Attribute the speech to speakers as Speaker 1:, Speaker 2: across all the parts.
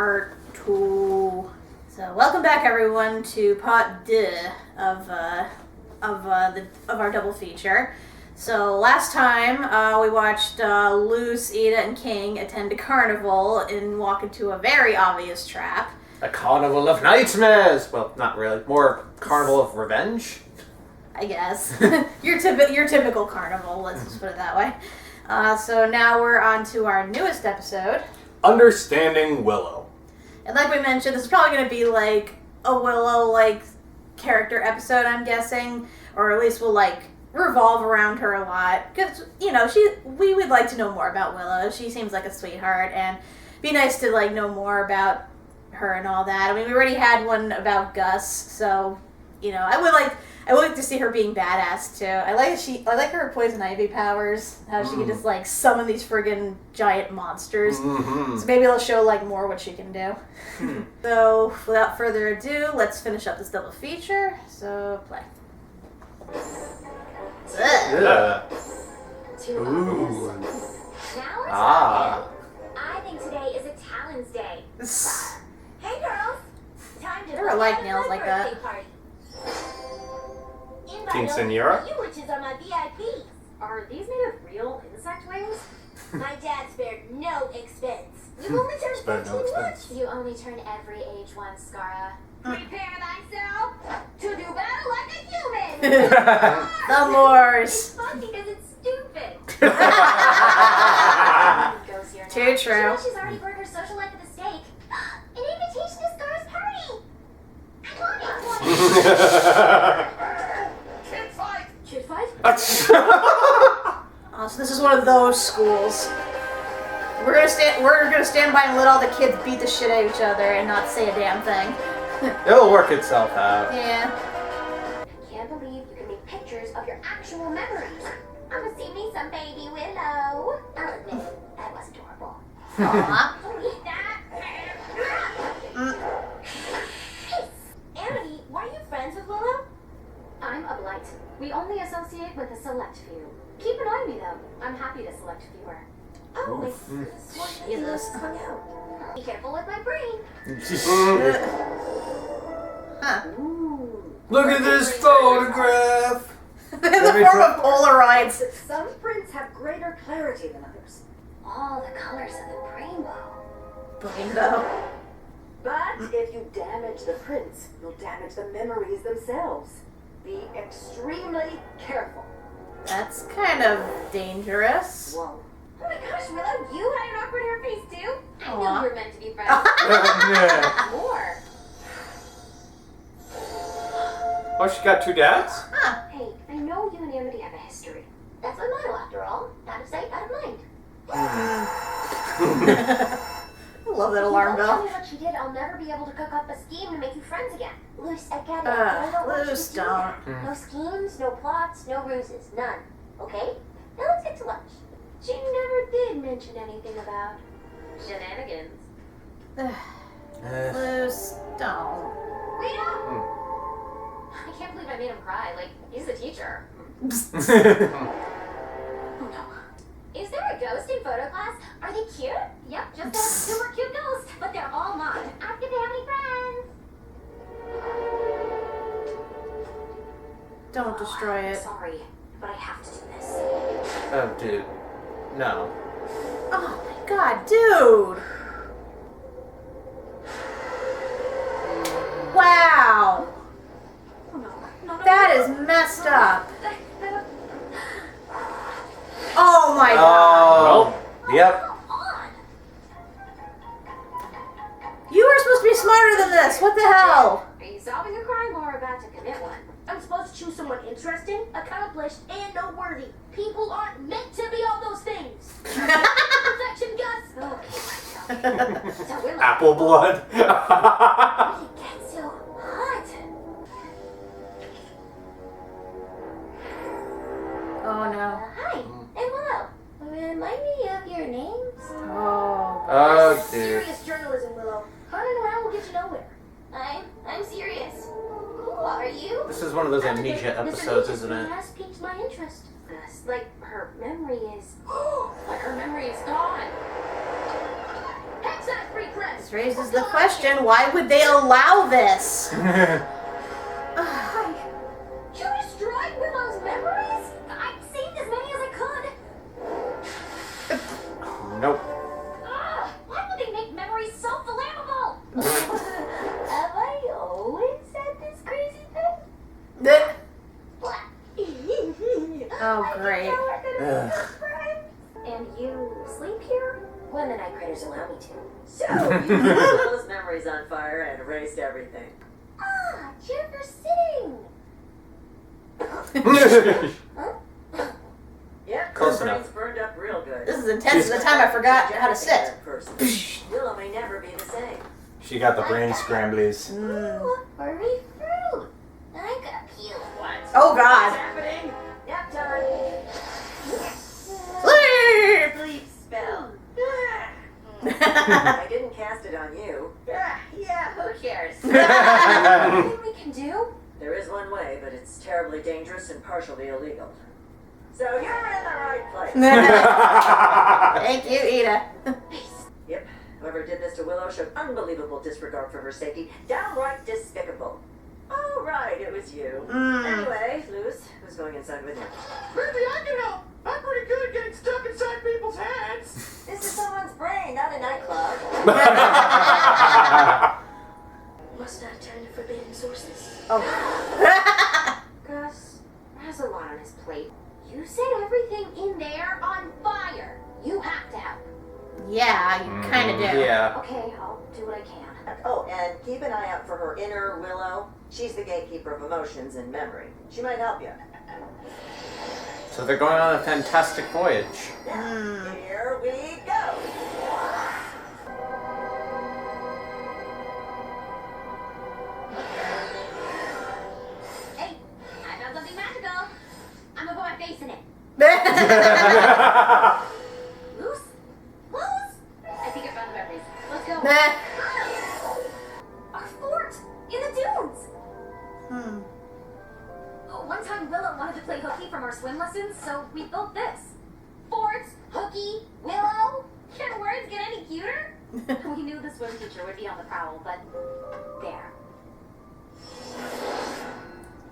Speaker 1: part 2. So welcome back, everyone, to part 2 of our double feature. So last time we watched Luce, Eda, and King attend a carnival and walk into a very obvious trap.
Speaker 2: A carnival of nightmares! Well, not really. More carnival of revenge?
Speaker 1: I guess. your typical carnival, let's just put it that way. So now we're on to our newest episode.
Speaker 2: Understanding Willow.
Speaker 1: And like we mentioned, this is probably going to be like a Willow character episode, I'm guessing. Or at least we'll revolve around her a lot. Because, we would like to know more about Willow. She seems like a sweetheart, and it'd be nice to know more about her and all that. I mean, we already had one about Gus, so I would like to see her being badass too. I like her poison ivy powers. How she can just summon these friggin' giant monsters. Mm-hmm. So maybe they'll show more what she can do. So without further ado, let's finish up this double feature. So play.
Speaker 2: Yeah.
Speaker 3: Ooh. Now I think today is a Talon's Day. Hey girls, time to
Speaker 1: never liked nails like that.
Speaker 2: Quinceañera?
Speaker 3: You witches are my VIPs. Are these made of real insect wings? My dad spared no expense. You've only turned 14 once. You only turn every age once, Scara. Prepare thyself to do battle like a human.
Speaker 1: The Moors.
Speaker 3: It's fun because it's stupid.
Speaker 1: Too true.
Speaker 3: She's already burned her social life at the stake. An invitation to Scara's party. I want it. Kid fight?
Speaker 1: Oh, so this is one of those schools. We're gonna stand by and let all the kids beat the shit out of each other and not say a damn thing.
Speaker 2: It'll work itself out.
Speaker 1: Yeah.
Speaker 3: I can't believe you can make pictures of your actual memories. I'ma see me some baby Willow. I'll admit, that was adorable.
Speaker 1: Aww.
Speaker 3: Don't eat that. Hey, Amity, why are you friends with Willow? I'm a blight. We only associate with a select few. Keep an eye on me, though. I'm happy to select fewer. Oh,
Speaker 1: Jesus.
Speaker 3: Be careful with my brain.
Speaker 1: Huh.
Speaker 3: Ooh.
Speaker 2: Look at this photograph!
Speaker 1: In the form of Polaroids.
Speaker 4: Some prints have greater clarity than others.
Speaker 3: All the colors of the rainbow.
Speaker 1: Rainbow.
Speaker 4: But if you damage the prints, you'll damage the memories themselves. Be extremely careful.
Speaker 1: That's kind of dangerous.
Speaker 4: Whoa.
Speaker 3: Oh my gosh, Willow, you had an awkward hair face too? I
Speaker 1: Aw.
Speaker 3: know we were meant to be friends. More.
Speaker 2: Oh, she got 2 dads?
Speaker 1: Huh.
Speaker 3: Hey, I know you and Amity have a history. That's my motto, after all. Out of sight, out of mind.
Speaker 1: I love that alarm
Speaker 3: If you don't tell
Speaker 1: bell.
Speaker 3: me what she did, I'll never be able to cook up a scheme to make you friends again. Luce, I get it. I don't want you
Speaker 1: Luce,
Speaker 3: to do that.
Speaker 1: don't.
Speaker 3: No schemes, no plots, no ruses. None. Okay? Now let's get to lunch. She never did mention anything about shenanigans.
Speaker 1: Luce, don't.
Speaker 3: Wait up! I can't believe I made him cry. He's a teacher. Oh no. Is there a ghost in photo class? Are they cute? Yep, just those 2 more cute ghosts, but they're all mine. Ask if they have any friends.
Speaker 1: Don't destroy
Speaker 3: I'm
Speaker 1: it.
Speaker 3: sorry, but I have to do this.
Speaker 2: Oh, dude. No.
Speaker 1: Oh my god, dude! Wow!
Speaker 3: Oh no. No.
Speaker 1: That is messed up. Oh my god.
Speaker 2: Oh. Yep.
Speaker 3: Come on.
Speaker 1: You were supposed to be smarter than this. What the hell?
Speaker 3: Are you solving a crime or about to commit one?
Speaker 4: I'm supposed to choose someone interesting, accomplished, and noteworthy. People aren't meant to be all those things. Perfection, Gus.
Speaker 3: Okay. So Willow.
Speaker 2: Apple blood.
Speaker 3: It gets so hot.
Speaker 1: Oh no.
Speaker 3: Hi, I'm Willow. Remind me of your names.
Speaker 1: Oh.
Speaker 2: Oh, dude.
Speaker 4: Serious journalism, Willow. Running around will get you nowhere.
Speaker 3: I'm serious. Who are you?
Speaker 2: This is one of those amnesia episodes, isn't it?
Speaker 4: Has piqued my interest.
Speaker 3: Like her memory is. Like her memory is gone.
Speaker 4: Access free press.
Speaker 1: This raises the question, why would they allow this?
Speaker 3: You destroyed Willow's memories? I saved as many as I could.
Speaker 2: Nope.
Speaker 3: Why would they make memories so flammable? Have I always said this crazy thing?
Speaker 1: Oh, great.
Speaker 3: And you sleep here? When the night critters allow me to.
Speaker 5: So, you set those memories on fire and erased everything.
Speaker 3: Chair for sitting.
Speaker 5: Yep,
Speaker 2: Close
Speaker 5: your brain's
Speaker 2: enough.
Speaker 5: burned up real good.
Speaker 1: This is intense at the time I forgot how to sit.
Speaker 5: Willow may never be the same.
Speaker 6: She got the brain scramblies.
Speaker 3: Ooh, furry fruit. I got peel.
Speaker 5: What?
Speaker 1: Oh,
Speaker 5: What's
Speaker 1: God.
Speaker 5: happening? Nap time.
Speaker 1: Sleep!
Speaker 5: Sleep spell. I didn't cast it on you.
Speaker 3: Yeah, who cares?
Speaker 5: Anything
Speaker 3: we can do?
Speaker 5: There is one way, but it's terribly dangerous and partially illegal. So you're in the right place.
Speaker 1: Thank you, Eda.
Speaker 5: Yep. Whoever did this to Willow showed unbelievable disregard for her safety. Downright despicable. Oh, right, it was you. Anyway, Luz, who's going inside with you?
Speaker 7: Maybe I can help. I'm pretty good at getting stuck inside people's heads.
Speaker 5: This is someone's brain, not a nightclub.
Speaker 4: Must not turn to forbidden sources.
Speaker 1: Oh.
Speaker 3: Gus has a lot on his plate. You set everything in there on fire. You have to help.
Speaker 1: Yeah, you kind of do.
Speaker 2: Yeah.
Speaker 3: Okay, I'll do what I can.
Speaker 5: Oh, and keep an eye out for her inner Willow. She's the gatekeeper of emotions and memory. She might help you.
Speaker 2: So they're going on a fantastic voyage.
Speaker 5: Now, here we go.
Speaker 3: Hey, I found something magical. I'm gonna put my face in it. Loose? Loose? I think I found the memories. Let's go. Our fort in the dunes. One time Willow wanted to play hooky from our swim lessons, so we built this. Forts, hooky, Willow. Can words get any cuter? We knew the swim teacher would be on the prowl, but there.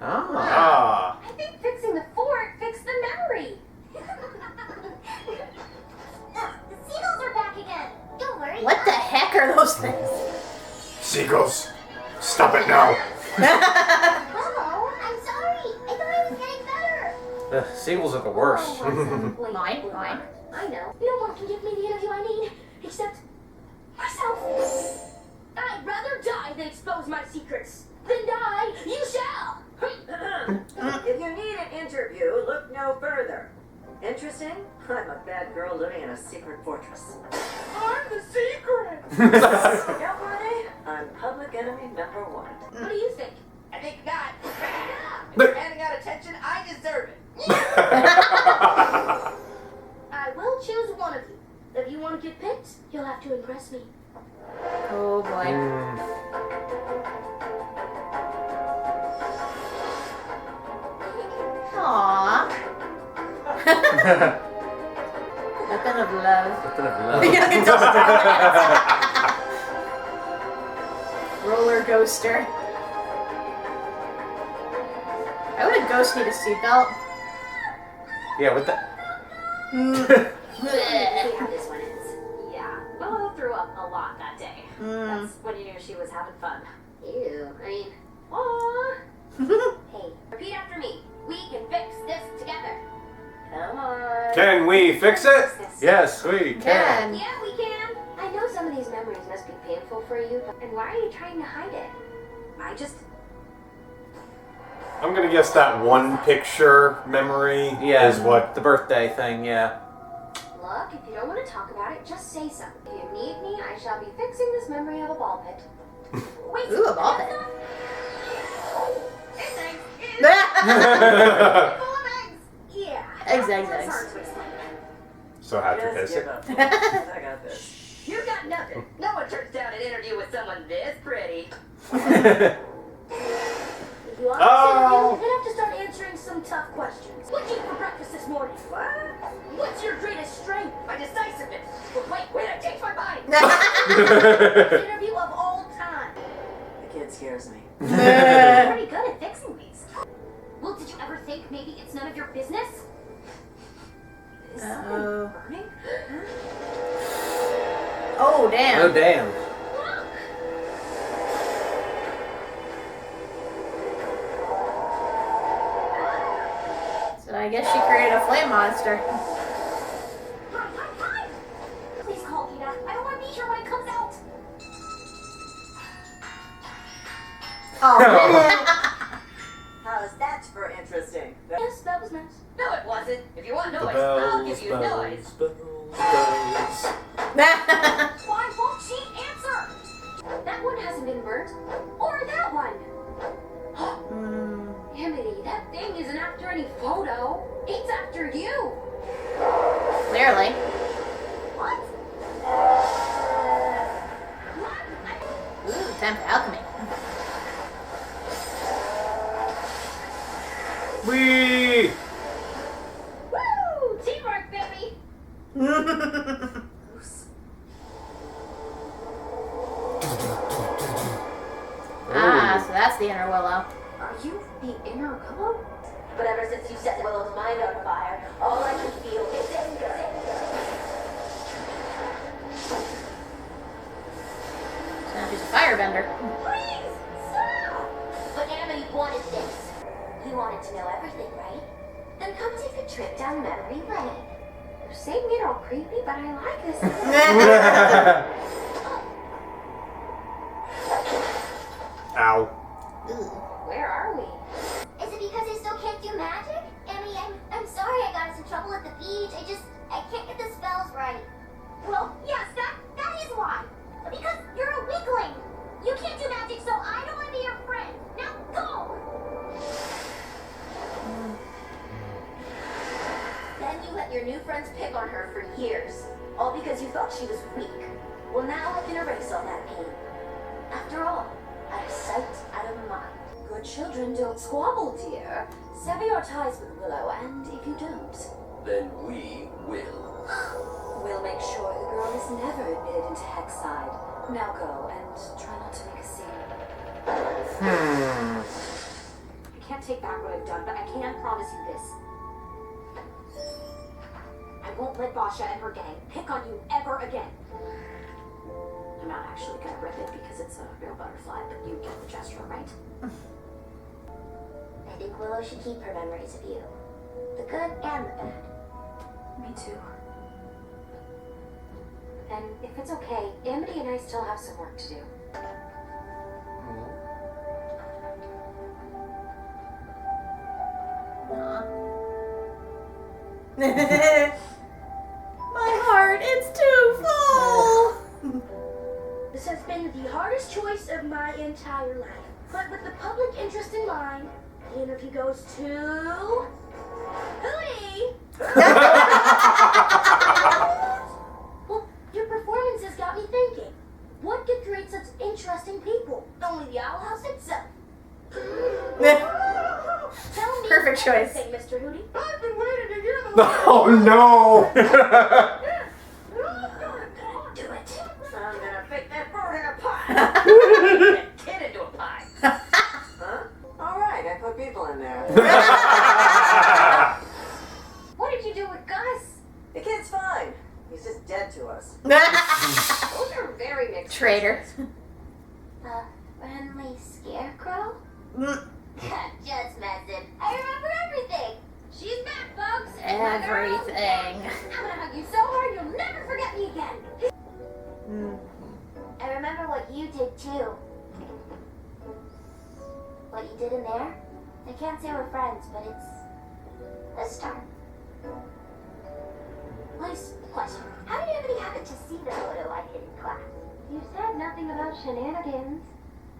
Speaker 2: Ah.
Speaker 3: I think fixing the fort fixed the memory. The seagulls are back again. Don't worry.
Speaker 1: What the heck are those things?
Speaker 6: Seagulls, stop it now.
Speaker 3: Hello, I'm sorry. I thought I was getting better.
Speaker 2: The seagulls are the worst.
Speaker 1: Mine.
Speaker 3: I know.
Speaker 4: No one can give me the interview I need, except myself. I'd rather die than expose my secrets. Then die, you shall.
Speaker 5: If you need an interview, look no further. Interesting? I'm a bad girl living in a secret fortress.
Speaker 7: I'm the secret.
Speaker 5: Don't worry, I'm public enemy number 1.
Speaker 4: What do you think?
Speaker 7: I think not. If you're handing out attention, I deserve it.
Speaker 4: I will choose one of you. If you want to get picked, you'll have to impress me.
Speaker 1: Oh boy. Aww. Weapon of love. Young adult romance. Roller coaster. Why would a ghost need a seatbelt?
Speaker 2: Yeah, with that.
Speaker 3: See how this one is. Yeah, Willow threw up a lot that day. That's when you knew she was having fun.
Speaker 4: Ew, I mean,
Speaker 3: Aww. Hey, repeat after me. We can fix this together.
Speaker 5: Come on.
Speaker 6: Can we fix it?
Speaker 2: Yes, we can.
Speaker 3: Yeah, we can.
Speaker 4: I know some of these memories must be painful for you, but
Speaker 3: And why are you trying to hide it?
Speaker 4: I just...
Speaker 6: I'm gonna guess that one picture memory
Speaker 2: Yeah,
Speaker 6: is what.
Speaker 2: the birthday thing, yeah.
Speaker 3: Look, if you don't want to talk about it, just say so. If you need me, I shall be fixing this memory of a ball pit. Wait,
Speaker 1: Ooh, a ball pit.
Speaker 3: It's eggs.
Speaker 1: Eggs,
Speaker 3: Full of eggs. Yeah.
Speaker 1: eggs.
Speaker 3: It's hard to explain.
Speaker 6: So how to
Speaker 5: Just
Speaker 6: piss
Speaker 5: give
Speaker 6: it?
Speaker 5: up. I got this.
Speaker 7: You got nothing. No one turns down an interview with someone this pretty.
Speaker 4: If you want
Speaker 6: Oh.
Speaker 4: to you'll have to start answering some tough questions. What'd you eat for breakfast this morning?
Speaker 5: What?
Speaker 4: What's your greatest strength?
Speaker 7: My decisiveness. But wait, I changed my mind.
Speaker 4: Interview of all time.
Speaker 5: The kid scares me.
Speaker 4: You're pretty good at fixing these. Well, did you ever think maybe it's none of your business?
Speaker 5: Is something burning?
Speaker 1: Oh, damn.
Speaker 2: Oh, damn.
Speaker 1: So I guess she created a flame monster.
Speaker 4: Please call Eda. I don't want to be here when it comes out.
Speaker 1: Oh, man.
Speaker 5: How's that for interesting?
Speaker 4: Yes, that was nice.
Speaker 3: No, it wasn't. If you want
Speaker 6: The
Speaker 3: noise, I'll
Speaker 6: bells,
Speaker 3: give you noise.
Speaker 6: bells.
Speaker 4: Why won't she answer? That one hasn't been burnt. Or that one. Amity, that thing isn't after any photo. It's after you.
Speaker 1: Clearly.
Speaker 4: What?
Speaker 1: Ooh, time for alchemy.
Speaker 6: Whee!
Speaker 4: Woo! Teamwork, baby.
Speaker 1: Ah, so that's the inner Willow.
Speaker 4: Are you the inner Willow?
Speaker 3: But ever since you set Willow's mind on fire, all I can feel is anger.
Speaker 1: So now she's a firebender.
Speaker 3: Please, stop! But Amity wanted this. He wanted to know everything, right? Then come take a trip down memory lane.
Speaker 4: You're saying it all creepy, but I like this.
Speaker 6: Ow.
Speaker 4: Where are we?
Speaker 3: Is it because I still can't do magic? Amity, I'm sorry I got us in trouble at the beach. I can't get the spells right.
Speaker 4: Well, yes, that is why.
Speaker 3: Because you're a weakling. You can't do magic, so I don't want to be your friend. Now go! Then you let your new friends pick on her for years. All because you thought she was weak. Well, now I can erase all that pain. After all, out of sight, out of mind.
Speaker 4: Good children don't squabble, dear. Sever your ties with Willow, and if you don't,
Speaker 8: Then we will.
Speaker 4: we'll make sure the girl is never admitted into Hexside. Now go, and try not to make a scene. I can't take back what I've done, but I can promise you this. I won't let Basha and her gang pick on you ever again. I'm not actually gonna rip it because it's a real butterfly, but you get the gesture, right?
Speaker 3: I think Willow should keep her memories of you. The good and the bad.
Speaker 4: Me too. And if it's okay, Amity and I still have some work to do.
Speaker 1: My heart, it's too full.
Speaker 4: This has been the hardest choice of my entire life. But with the public interest in mind, the interview goes to... Hootie! Well, your performances got me thinking. What could create such interesting people? Only the Owl House itself. Tell me
Speaker 1: Perfect choice.
Speaker 4: everything, Mr. Hootie.
Speaker 7: I've been waiting to hear the
Speaker 6: Oh no!
Speaker 3: Do it.
Speaker 5: I'm gonna fit that bird in a pie.
Speaker 3: That kid into a pie.
Speaker 5: Huh? All right, I put people in there.
Speaker 4: What did you do with Gus?
Speaker 5: The kid's fine. He's just dead to us.
Speaker 4: Those are very mixed.
Speaker 1: Traitor.
Speaker 3: A friendly scarecrow? Just messing. I remember everything.
Speaker 4: She's back, folks.
Speaker 1: Everything.
Speaker 4: I'm gonna hug you so hard you'll never forget me again.
Speaker 3: I remember what you did too. What you did in there? I can't say we're friends, but it's a start. Please, question. How did Amity happen to see the photo I did in class?
Speaker 4: You said nothing about shenanigans.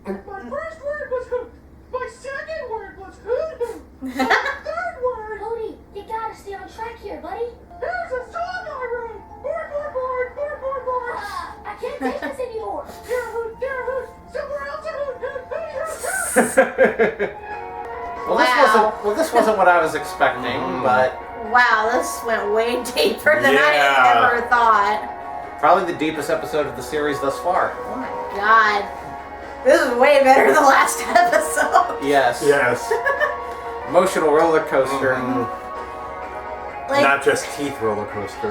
Speaker 7: My first word was hoot. My second word was hoodoo. My third word,
Speaker 4: Cody, you gotta stay on track here, buddy.
Speaker 7: there's a song I wrote. Board, board, board, board, board, board.
Speaker 4: I can't take this anymore.
Speaker 7: There hoot, somewhere else a hoot, hoot,
Speaker 2: Well, this wasn't what I was expecting, but
Speaker 1: Wow, this went way deeper than I
Speaker 6: Yeah.
Speaker 1: ever thought.
Speaker 2: Probably the deepest episode of the series thus far.
Speaker 1: Oh my god. This is way better than the last episode.
Speaker 2: Yes.
Speaker 6: Yes.
Speaker 2: Emotional roller coaster.
Speaker 1: Like,
Speaker 6: Not just teeth roller coaster.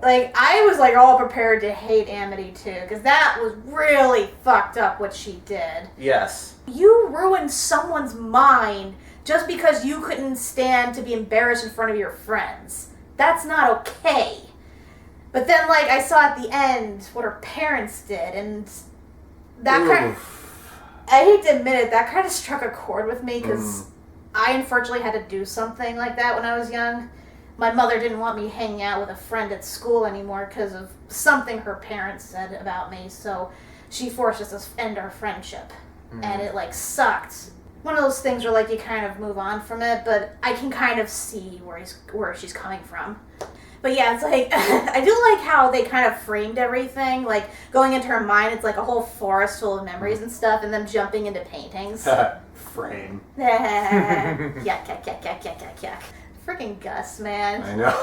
Speaker 1: like, I was like all prepared to hate Amity too, because that was really fucked up what she did.
Speaker 2: Yes.
Speaker 1: You ruined someone's mind just because you couldn't stand to be embarrassed in front of your friends. That's not okay. But then, like, I saw at the end what her parents did, and that kind of, I hate to admit it, that kind of struck a chord with me, because I unfortunately had to do something like that when I was young. My mother didn't want me hanging out with a friend at school anymore because of something her parents said about me, so she forced us to end our friendship. And it, like, sucked. One of those things where, like, you kind of move on from it, but I can kind of see where she's coming from. But yeah, it's like, I do like how they kind of framed everything. Like, going into her mind, it's like a whole forest full of memories and stuff, and then jumping into paintings.
Speaker 6: Frame.
Speaker 1: Yuck, yuck, yuck, yuck, yuck, yuck, yuck. Freaking Gus, man.
Speaker 6: I know.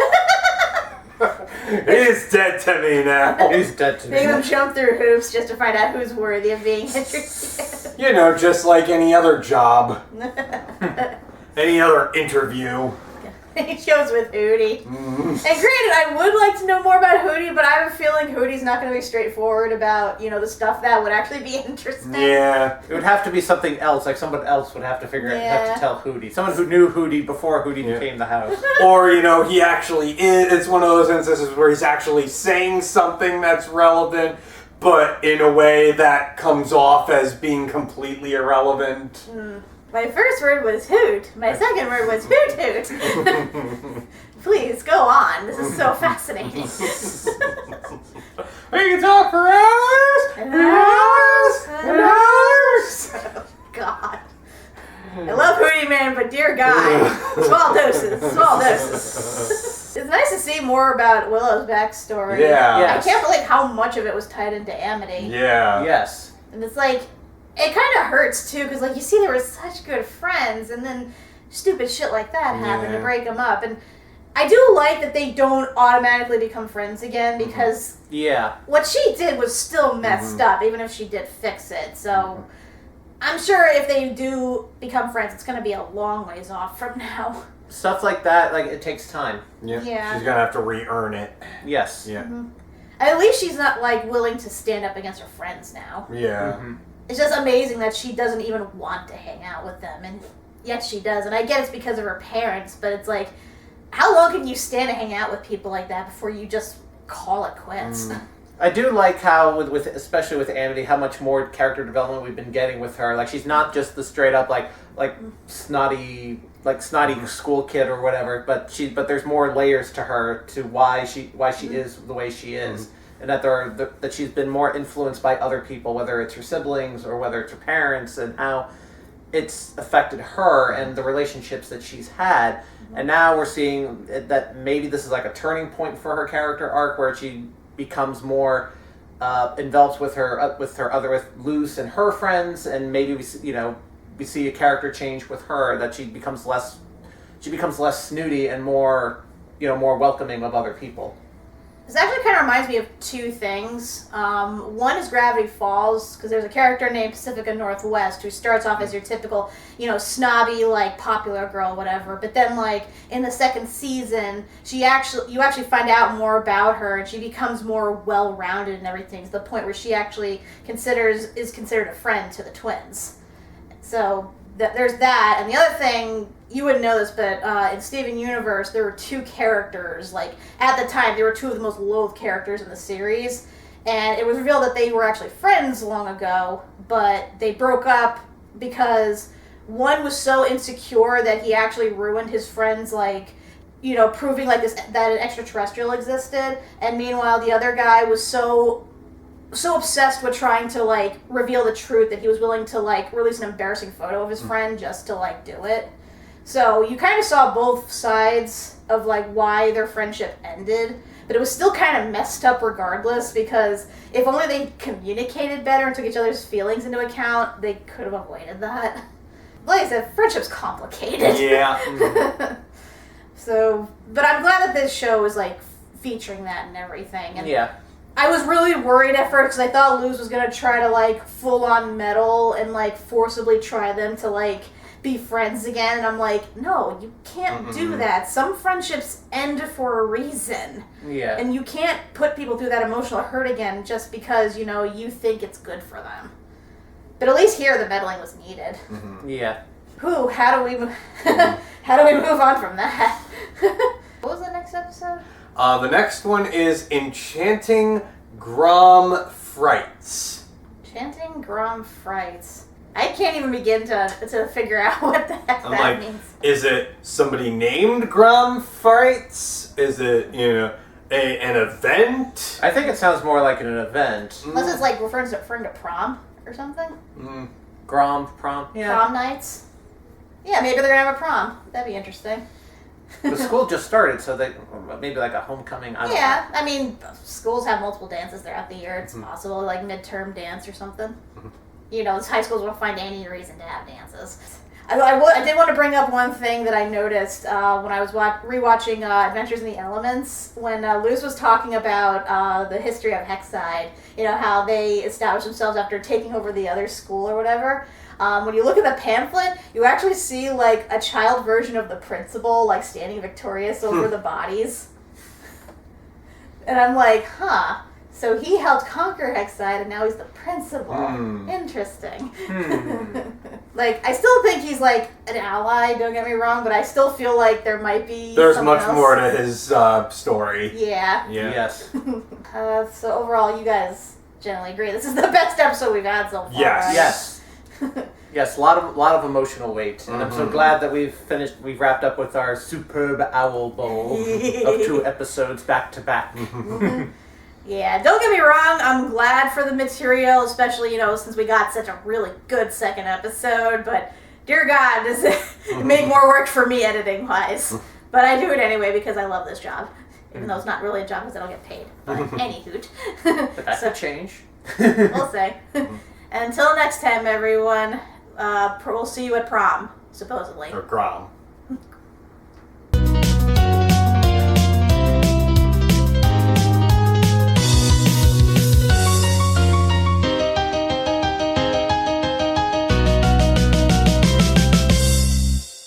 Speaker 6: He's dead to me now.
Speaker 2: He's dead to
Speaker 1: Making
Speaker 2: me.
Speaker 1: them jump through hoops just to find out who's worthy of being interested.
Speaker 6: You know, just like any other job. Any other interview.
Speaker 1: He shows with Hootie. And granted, I would like to know more about Hootie, but I have a feeling Hootie's not going to be straightforward about, you know, the stuff that would actually be interesting.
Speaker 6: Yeah.
Speaker 2: It would have to be something else. Like someone else would have to have to tell Hootie. Someone who knew Hootie before Hootie became the house.
Speaker 6: Or, you know, he actually is. It's one of those instances where he's actually saying something that's relevant, but in a way that comes off as being completely irrelevant.
Speaker 1: My first word was hoot. My second word was hoot hoot. Please, go on. This is so fascinating.
Speaker 6: We can talk for hours and hours and hours.
Speaker 1: Oh, God. I love Hootie Man, but dear God. Small doses. Small doses. It's nice to see more about Willow's backstory.
Speaker 6: Yeah.
Speaker 2: Yes.
Speaker 1: I can't believe how much of it was tied into Amity.
Speaker 6: Yeah.
Speaker 2: Yes.
Speaker 1: And it's like, it kind of hurts too, because like you see they were such good friends, and then stupid shit like that happened to break them up. And I do like that they don't automatically become friends again, because what she did was still messed up, even if she did fix it. So I'm sure if they do become friends, it's going to be a long ways off from now.
Speaker 2: Stuff like that, like, it takes time.
Speaker 1: Yeah.
Speaker 6: She's gonna have to re-earn it.
Speaker 2: Yes.
Speaker 6: Yeah.
Speaker 1: At least she's not like willing to stand up against her friends now.
Speaker 6: Yeah.
Speaker 1: It's just amazing that she doesn't even want to hang out with them, and yet she does. And I get it's because of her parents, but it's like, how long can you stand to hang out with people like that before you just call it quits?
Speaker 2: I do like how, with especially with Amity, how much more character development we've been getting with her. Like, she's not just the straight up like snotty school kid or whatever, but there's more layers to her, to why she is the way she is. And that she's been more influenced by other people, whether it's her siblings or whether it's her parents, and how it's affected her and the relationships that she's had. And now we're seeing that maybe this is like a turning point for her character arc, where she becomes more enveloped with Luce and her friends, and maybe we see a character change with her, that she becomes less snooty and more welcoming of other people.
Speaker 1: This actually kind of reminds me of two things. One is Gravity Falls, because there's a character named Pacifica Northwest who starts off as your typical, snobby, like, popular girl, whatever. But then, like, in the second season, you actually find out more about her, and she becomes more well-rounded and everything, to the point where she actually is considered a friend to the twins. So there's that. And the other thing, you wouldn't know this, but in Steven Universe, there were two characters. Like, at the time, they were two of the most loathed characters in the series. And it was revealed that they were actually friends long ago, but they broke up because one was so insecure that he actually ruined his friend's, like, proving like this, that an extraterrestrial existed. And meanwhile, the other guy was so obsessed with trying to, like, reveal the truth that he was willing to, like, release an embarrassing photo of his friend just to, like, do it. So you kind of saw both sides of, like, why their friendship ended, but it was still kind of messed up regardless, because if only they communicated better and took each other's feelings into account, they could have avoided that. Like I said, friendship's complicated.
Speaker 6: Yeah.
Speaker 1: So, but I'm glad that this show is, like, featuring that and everything. And
Speaker 2: Yeah.
Speaker 1: I was really worried at first because I thought Luz was going to try to, like, full-on meddle and, like, forcibly try them to, like, be friends again. And I'm like, no, you can't do that. Some friendships end for a reason.
Speaker 2: Yeah.
Speaker 1: And you can't put people through that emotional hurt again just because, you know, you think it's good for them. But at least here the meddling was needed.
Speaker 2: Yeah.
Speaker 1: Whew, how do we how do we move on from that? What was the next episode?
Speaker 6: The next one is Enchanting Grom Frights.
Speaker 1: Chanting Grom Frights. I can't even begin to figure out what the heck that means.
Speaker 6: Is it somebody named Grom Frights? Is it, you know, an event?
Speaker 2: I think it sounds more like an event.
Speaker 1: Unless it's like referring to prom or something.
Speaker 2: Prom. Yeah.
Speaker 1: Prom nights. Yeah, maybe they're gonna have a prom. That'd be interesting.
Speaker 2: The school just started, so they maybe like a homecoming. I don't know.
Speaker 1: I mean, schools have multiple dances throughout the year. It's possible, like midterm dance or something. You know, high schools will find any reason to have dances. I did want to bring up one thing that I noticed when I was rewatching Adventures in the Elements, when Luz was talking about the history of Hexside, you know, how they established themselves after taking over the other school or whatever. When you look at the pamphlet, you actually see, like, a child version of the principal, like, standing victorious over the bodies. And I'm like, huh. So he helped conquer Hexside, and now he's the principal. Interesting. Like, I still think he's, like, an ally, don't get me wrong, but I still feel like there might be
Speaker 6: There's
Speaker 1: someone
Speaker 6: much
Speaker 1: else.
Speaker 6: more to his story.
Speaker 1: Yeah.
Speaker 2: Yes.
Speaker 1: So overall, you guys generally agree this is the best episode we've had so far,
Speaker 6: Yes.
Speaker 1: right?
Speaker 2: Yes. Yes, a lot of emotional weight, and I'm so glad that we've wrapped up with our superb Owl Bowl of 2 episodes back to back.
Speaker 1: Yeah, don't get me wrong, I'm glad for the material, especially, you know, since we got such a really good second episode, but dear God, does it make more work for me editing-wise. But I do it anyway because I love this job, even though it's not really a job because I don't get paid. But any hoot.
Speaker 2: But that could change.
Speaker 1: We'll say. And until next time, everyone, we'll see you at prom, supposedly.
Speaker 6: Or Grom.